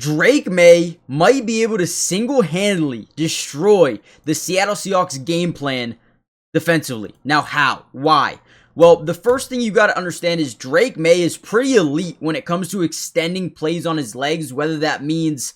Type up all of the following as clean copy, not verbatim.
Drake Maye might be able to single-handedly destroy the Seattle Seahawks game plan defensively. Now, how? Why? Well, the first thing you got to understand is Drake Maye is pretty elite when it comes to extending plays on his legs, whether that means,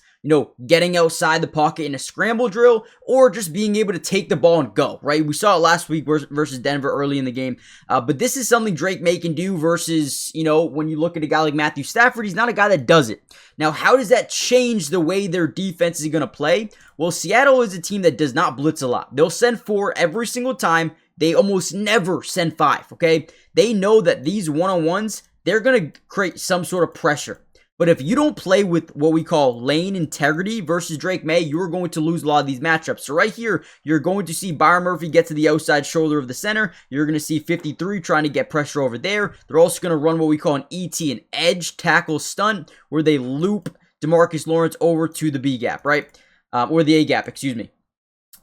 getting outside the pocket in a scramble drill or just being able to take the ball and go, right? We saw it last week versus Denver early in the game. But this is something Drake Maye can do versus, when you look at a guy like Matthew Stafford, he's not a guy that does it. Now, how does that change the way their defense is going to play? Well, Seattle is a team that does not blitz a lot. They'll send 4 every single time. They almost never send 5, okay? They know that these one-on-ones, they're going to create some sort of pressure. But if you don't play with what we call lane integrity versus Drake Maye, you're going to lose a lot of these matchups. So right here, you're going to see Byron Murphy get to the outside shoulder of the center. You're going to see 53 trying to get pressure over there. They're also going to run what we call an ET, an edge tackle stunt, where they loop DeMarcus Lawrence over to the B gap, right? Or the A gap, excuse me.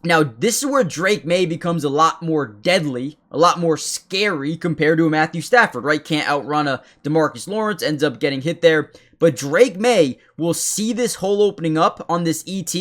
Now, this is where Drake Maye becomes a lot more deadly, a lot more scary compared to a Matthew Stafford, right? Can't outrun a DeMarcus Lawrence, ends up getting hit there. But Drake Maye will see this hole opening up on this ET,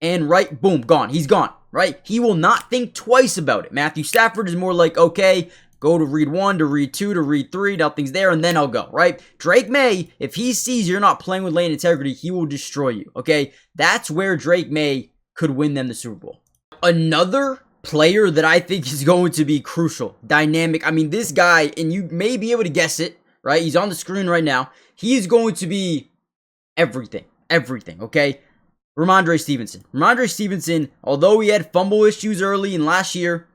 and right, boom, gone. He's gone, right? He will not think twice about it. Matthew Stafford is more like, okay, go to read 1, to read 2, to read 3, nothing's there, and then I'll go, right? Drake Maye, if he sees you're not playing with lane integrity, he will destroy you, okay? That's where Drake Maye could win them the Super Bowl. Another player that I think is going to be crucial, dynamic. I mean, this guy, and you may be able to guess it, right? He's on the screen right now. He is going to be everything, okay? Ramondre Stevenson. Ramondre Stevenson, although he had fumble issues early in last year,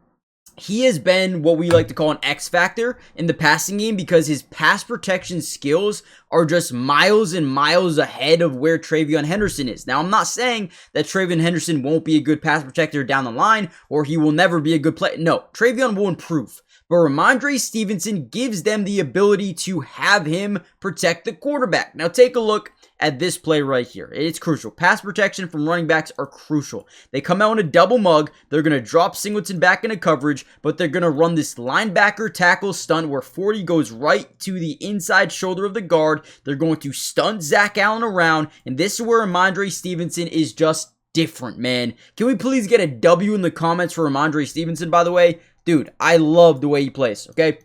he has been what we like to call an X factor in the passing game because his pass protection skills are just miles and miles ahead of where TreVeyon Henderson is. Now, I'm not saying that TreVeyon Henderson won't be a good pass protector down the line or he will never be a good player. No, TreVeyon will improve. But Ramondre Stevenson gives them the ability to have him protect the quarterback. Now, take a look at this play right here. It's crucial. Pass protection from running backs are crucial. They come out in a double mug. They're going to drop Singleton back into coverage, but they're going to run this linebacker tackle stunt where 40 goes right to the inside shoulder of the guard. They're going to stunt Zach Allen around, and this is where Ramondre Stevenson is just different, man. Can we please get a W in the comments for Ramondre Stevenson, by the way? Dude, I love the way he plays, okay?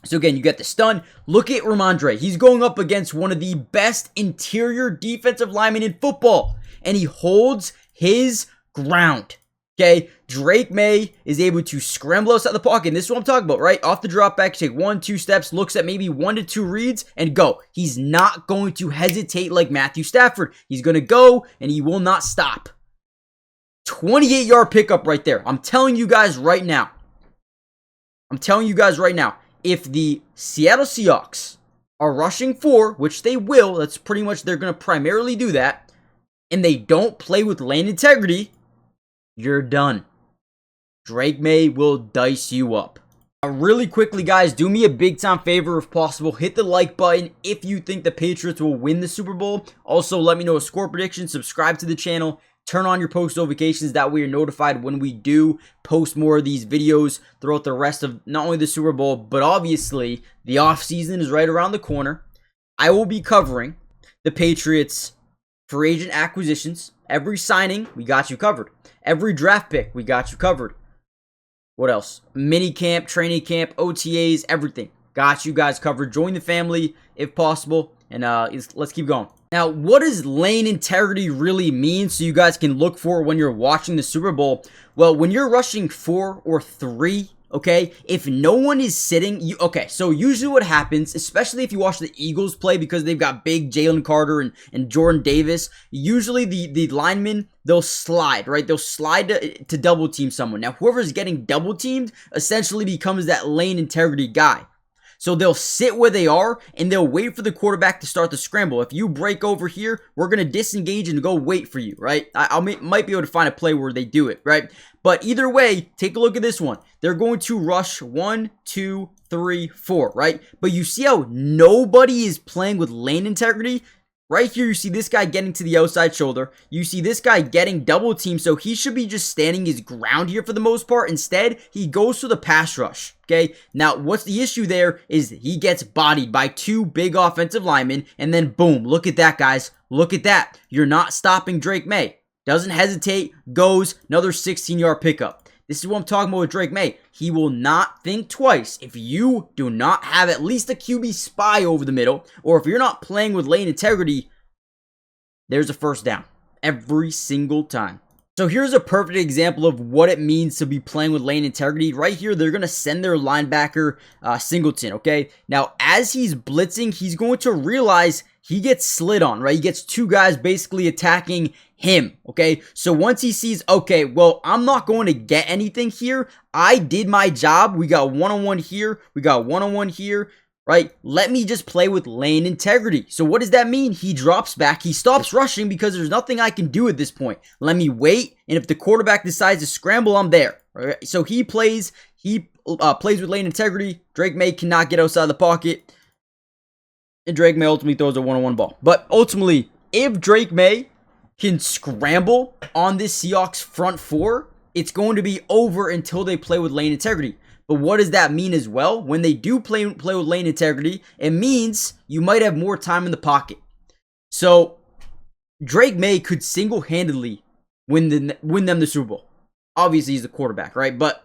So again, you get the stun. Look at Ramondre. He's going up against one of the best interior defensive linemen in football, and he holds his ground. Okay, Drake Maye is able to scramble outside the pocket. And this is what I'm talking about, right? Off the drop back, take 1, 2 steps, looks at maybe 1 to 2 reads, and go. He's not going to hesitate like Matthew Stafford. He's going to go, and he will not stop. 28-yard pickup right there. I'm telling you guys right now. If the Seattle Seahawks are rushing 4, which they will, that's pretty much they're going to primarily do that, and they don't play with lane integrity, you're done. Drake Maye will dice you up. Really quickly, guys, do me a big time favor if possible. Hit the like button if you think the Patriots will win the Super Bowl. Also, let me know a score prediction. Subscribe to the channel. Turn on your post notifications. That way you're notified when we do post more of these videos throughout the rest of not only the Super Bowl, but obviously the offseason is right around the corner. I will be covering the Patriots free agent acquisitions. Every signing, we got you covered. Every draft pick, we got you covered. What else? Mini camp, training camp, OTAs, everything. Got you guys covered. Join the family if possible, and let's keep going. Now, what does lane integrity really mean so you guys can look for when you're watching the Super Bowl? Well, when you're rushing 4 or 3, okay, if no one is sitting, so usually what happens, especially if you watch the Eagles play because they've got big Jalen Carter and Jordan Davis, usually the linemen, they'll slide, right? They'll slide to double team someone. Now, whoever's getting double teamed essentially becomes that lane integrity guy. So they'll sit where they are, and they'll wait for the quarterback to start the scramble. If you break over here, we're going to disengage and go wait for you, right? I might be able to find a play where they do it, right? But either way, take a look at this one. They're going to rush 1, 2, 3, 4, right? But you see how nobody is playing with lane integrity? Right here, you see this guy getting to the outside shoulder. You see this guy getting double teamed, so he should be just standing his ground here for the most part. Instead, he goes for the pass rush, okay? Now, what's the issue there is he gets bodied by 2 big offensive linemen, and then boom, look at that, guys. Look at that. You're not stopping Drake Maye. Doesn't hesitate, goes, another 16-yard pickup. This is what I'm talking about with Drake Maye. He will not think twice if you do not have at least a QB spy over the middle, or if you're not playing with lane integrity, there's a first down every single time. So here's a perfect example of what it means to be playing with lane integrity. Right here, they're going to send their linebacker, Singleton, okay? Now, as he's blitzing, he's going to realize he gets slid on, right? He gets 2 guys basically attacking him, okay? So once he sees, okay, well, I'm not going to get anything here. I did my job. We got one-on-one here. We got one-on-one here, right? Let me just play with lane integrity. So what does that mean? He drops back. He stops rushing because there's nothing I can do at this point. Let me wait, and if the quarterback decides to scramble, I'm there. Right? So he plays with lane integrity. Drake Maye cannot get outside the pocket, and Drake Maye ultimately throws a one-on-one ball. But ultimately, if Drake Maye can scramble on this Seahawks front 4, it's going to be over until they play with lane integrity. But what does that mean as well? When they do play with lane integrity, it means you might have more time in the pocket. So Drake Maye could single-handedly win them the Super Bowl. Obviously, he's the quarterback, right? But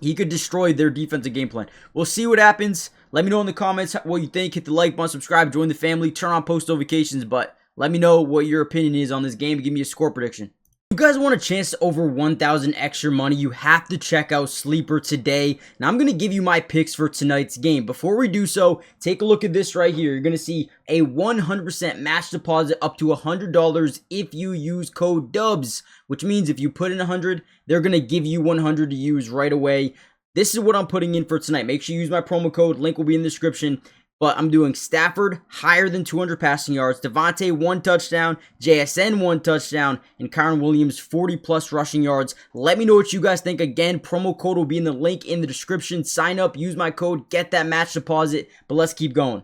he could destroy their defensive game plan. We'll see what happens. Let me know in the comments what you think. Hit the like button, subscribe, join the family, turn on post notifications. But let me know what your opinion is on this game and give me a score prediction. If you guys want a chance to over 1,000 extra money, you have to check out Sleeper today. And I'm going to give you my picks for tonight's game. Before we do so, take a look at this right here. You're going to see a 100% match deposit up to $100 if you use code DUBS, which means if you put in 100, they're going to give you 100 to use right away. This is what I'm putting in for tonight. Make sure you use my promo code. Link will be in the description. But I'm doing Stafford higher than 200 passing yards, Devontae 1 touchdown, JSN 1 touchdown, and Kyron Williams 40+ rushing yards. Let me know what you guys think. Again, promo code will be in the link in the description. Sign up, use my code, get that match deposit. But let's keep going.